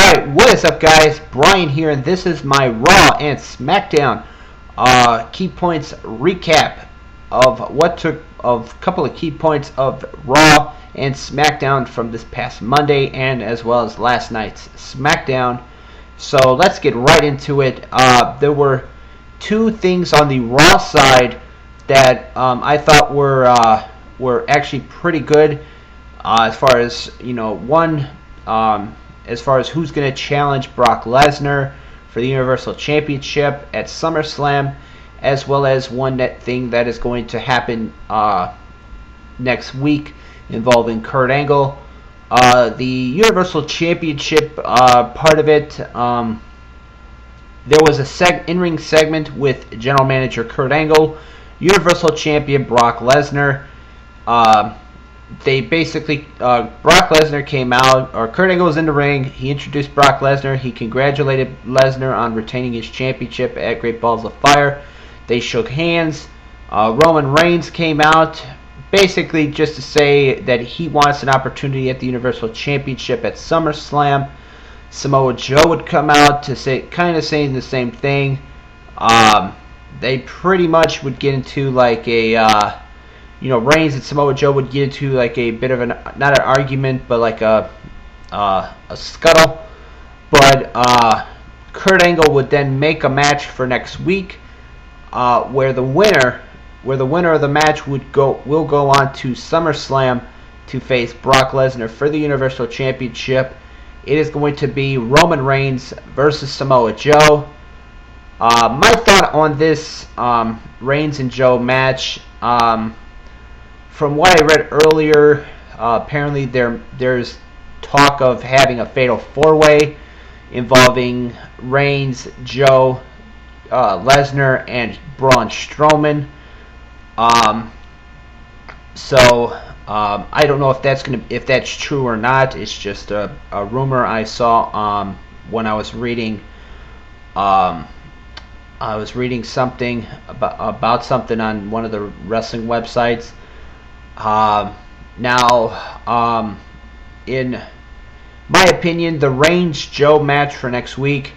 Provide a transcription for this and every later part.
Alright, what is up guys? Brian here, and this is my Raw and SmackDown key points recap of a couple of key points of Raw and SmackDown from this past Monday and as well as last night's SmackDown. So let's get right into it. There were two things on the Raw side that I thought were actually pretty good as far as one. As far as who's going to challenge Brock Lesnar for the Universal Championship at SummerSlam, as well as one thing that is going to happen next week involving Kurt Angle. The Universal Championship part of it, there was a in-ring segment with General Manager Kurt Angle, Universal Champion Brock Lesnar. They basically, Brock Lesnar came out, or Kurt Angle was in the ring. He introduced Brock Lesnar. He congratulated Lesnar on retaining his championship at Great Balls of Fire. They shook hands. Roman Reigns came out, basically just to say that he wants an opportunity at the Universal Championship at SummerSlam. Samoa Joe would come out to say, kind of saying the same thing. They pretty much would get into like a Reigns and Samoa Joe would get into like a bit of not an argument, but like a scuttle. But Kurt Angle would then make a match for next week, where the winner of the match will go on to SummerSlam to face Brock Lesnar for the Universal Championship. It is going to be Roman Reigns versus Samoa Joe. My thought on this Reigns and Joe match. From what I read earlier, apparently there's talk of having a fatal four-way involving Reigns, Joe, Lesnar, and Braun Strowman. I don't know if that's true or not. It's just a rumor I saw when I was reading. I was reading something about something on one of the wrestling websites. In my opinion, the Reigns-Joe match for next week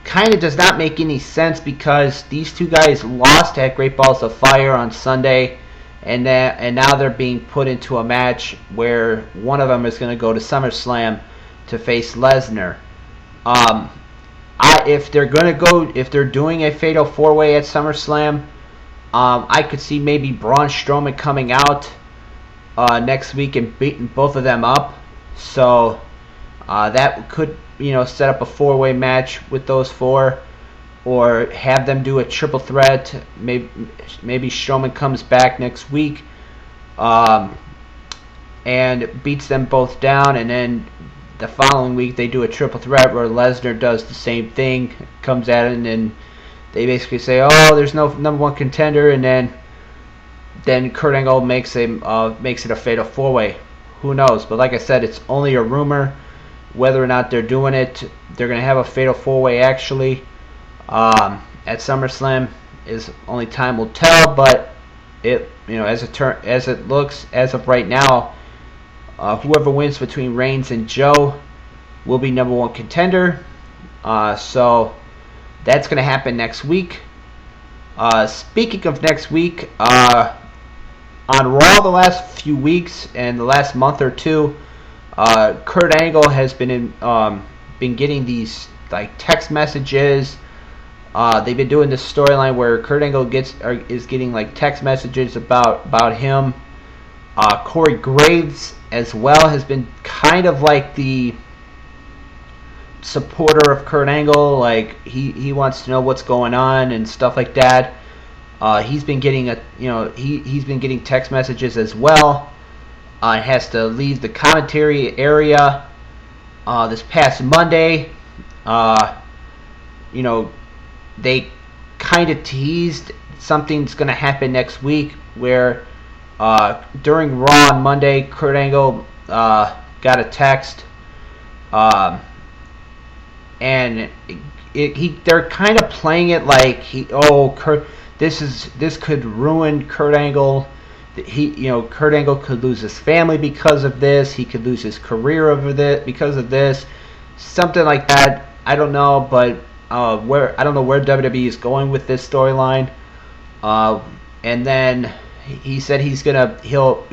kind of does not make any sense because these two guys lost at Great Balls of Fire on Sunday, and now they're being put into a match where one of them is going to go to SummerSlam to face Lesnar. If they're doing a fatal four-way at SummerSlam, I could see maybe Braun Strowman coming out next week and beating both of them up. So that could set up a four-way match with those four, or have them do a triple threat. Maybe Strowman comes back next week and beats them both down, and then the following week they do a triple threat where Lesnar does the same thing, comes at it, and then they basically say, "Oh, there's no number one contender," and then Kurt Angle makes it a fatal four-way. Who knows? But like I said, it's only a rumor. Whether or not they're doing it, they're going to have a fatal four-way actually at SummerSlam. Is only time will tell. But as it looks as of right now, whoever wins between Reigns and Joe will be number one contender. So that's going to happen next week. Speaking of next week, on Raw the last few weeks and the last month or two, Kurt Angle has been getting these like text messages. They've been doing this storyline where Kurt Angle is getting like text messages about him. Corey Graves as well has been kind of like the supporter of Kurt Angle. Like he wants to know what's going on and stuff like that. He's been getting he's been getting text messages as well. Has to leave the commentary area this past Monday. They kind of teased something's going to happen next week where during Raw on Monday, Kurt Angle got a text, and they're kind of playing it like Kurt. This could ruin Kurt Angle. Kurt Angle could lose his family because of this. He could lose his career over this because of this. something like that. I don't know, but I don't know where WWE is going with this storyline. And then he said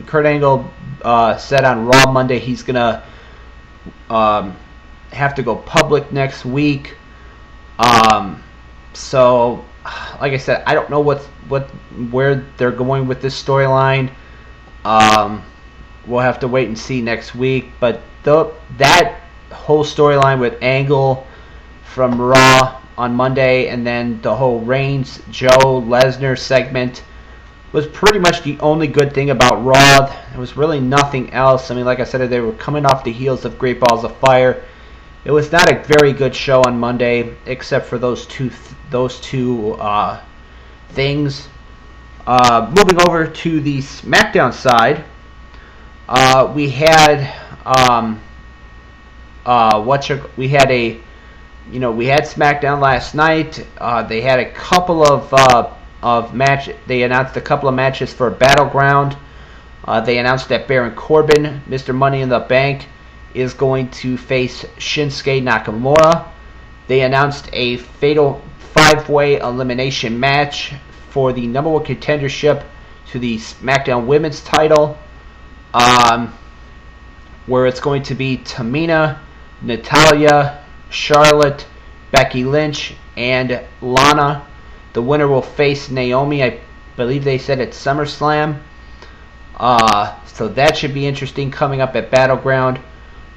Kurt Angle said on Raw Monday he's gonna have to go public next week. So, like I said, I don't know where they're going with this storyline. We'll have to wait and see next week. But that whole storyline with Angle from Raw on Monday, and then the whole Reigns, Joe, Lesnar segment was pretty much the only good thing about Raw. There was really nothing else. I mean, like I said, they were coming off the heels of Great Balls of Fire. It was not a very good show on Monday, except for those two things. Moving over to the SmackDown side, we had we had SmackDown last night. They had a couple of match. They announced a couple of matches for Battleground. They announced that Baron Corbin, Mr. Money in the Bank, is going to face Shinsuke Nakamura. They announced a fatal 5-way elimination match for the number one contendership to the SmackDown Women's title, where it's going to be Tamina, Natalya, Charlotte, Becky Lynch, and Lana. The winner will face Naomi. I believe they said at SummerSlam. So that should be interesting coming up at Battleground.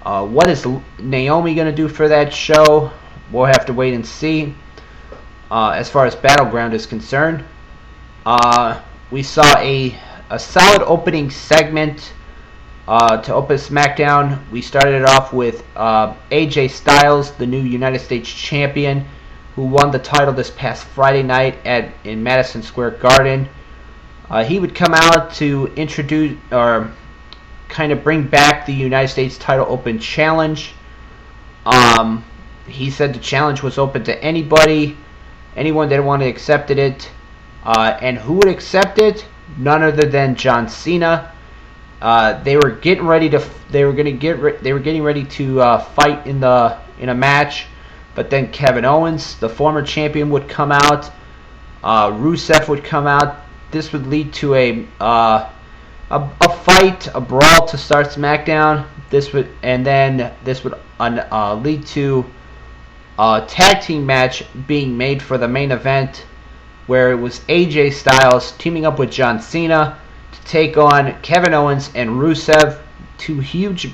What is Naomi going to do for that show? We'll have to wait and see. As far as Battleground is concerned, we saw a solid opening segment to open SmackDown. We started it off with AJ Styles, the new United States Champion, who won the title this past Friday night in Madison Square Garden. He would come out to introduce or kind of bring back the United States title open challenge. He said the challenge was open to anyone that wanted accepted it, and who would accept it? None other than John Cena. They were getting ready to fight in a match, but then Kevin Owens, the former champion, would come out. Rusev would come out. This would lead to a fight, a brawl to start SmackDown. This would lead to a tag team match being made for the main event, where it was AJ Styles teaming up with John Cena to take on Kevin Owens and Rusev. Two huge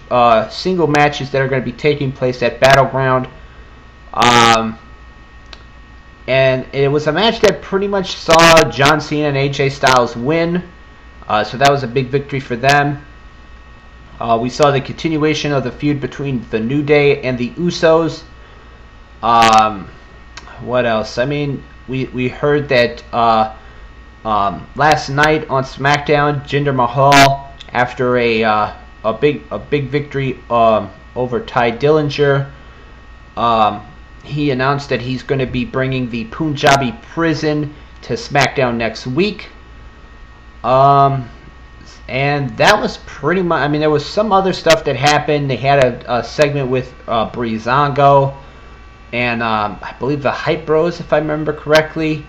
single matches that are going to be taking place at Battleground. And it was a match that pretty much saw John Cena and AJ Styles win. So that was a big victory for them. We saw the continuation of the feud between the New Day and the Usos. What else? I mean, we heard that last night on SmackDown, Jinder Mahal, after a big victory over Ty Dillinger, he announced that he's going to be bringing the Punjabi prison to SmackDown next week. And that was pretty much. I mean, there was some other stuff that happened. They had a segment with Breezango and I believe the Hype Bros, if I remember correctly.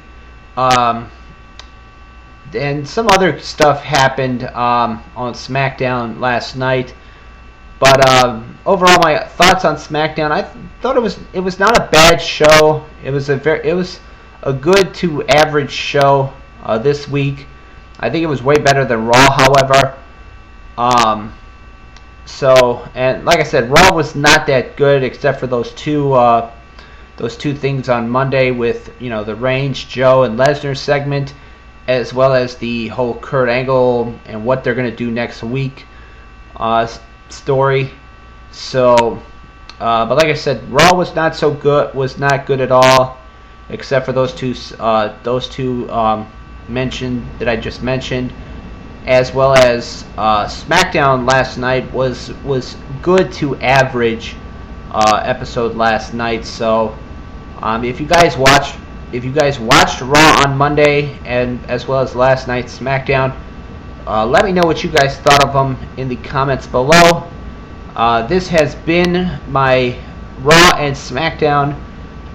And some other stuff happened on SmackDown last night. But overall, my thoughts on SmackDown, I thought it was not a bad show. It was a good to average show this week. I think it was way better than Raw, however. And like I said, Raw was not that good except for those two things on Monday with the Reigns, Joe, and Lesnar segment, as well as the whole Kurt Angle and what they're going to do next week story. So, but like I said, Raw was not good at all, except for those two mentioned that I just mentioned, as well as SmackDown last night was good to average episode last night. So, if you guys watched Raw on Monday and as well as last night's SmackDown, let me know what you guys thought of them in the comments below. This has been my Raw and SmackDown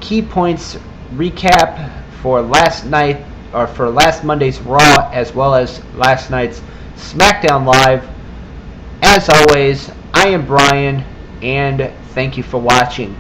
key points recap for last night, or for last Monday's Raw, as well as last night's SmackDown Live. As always, I am Brian, and thank you for watching.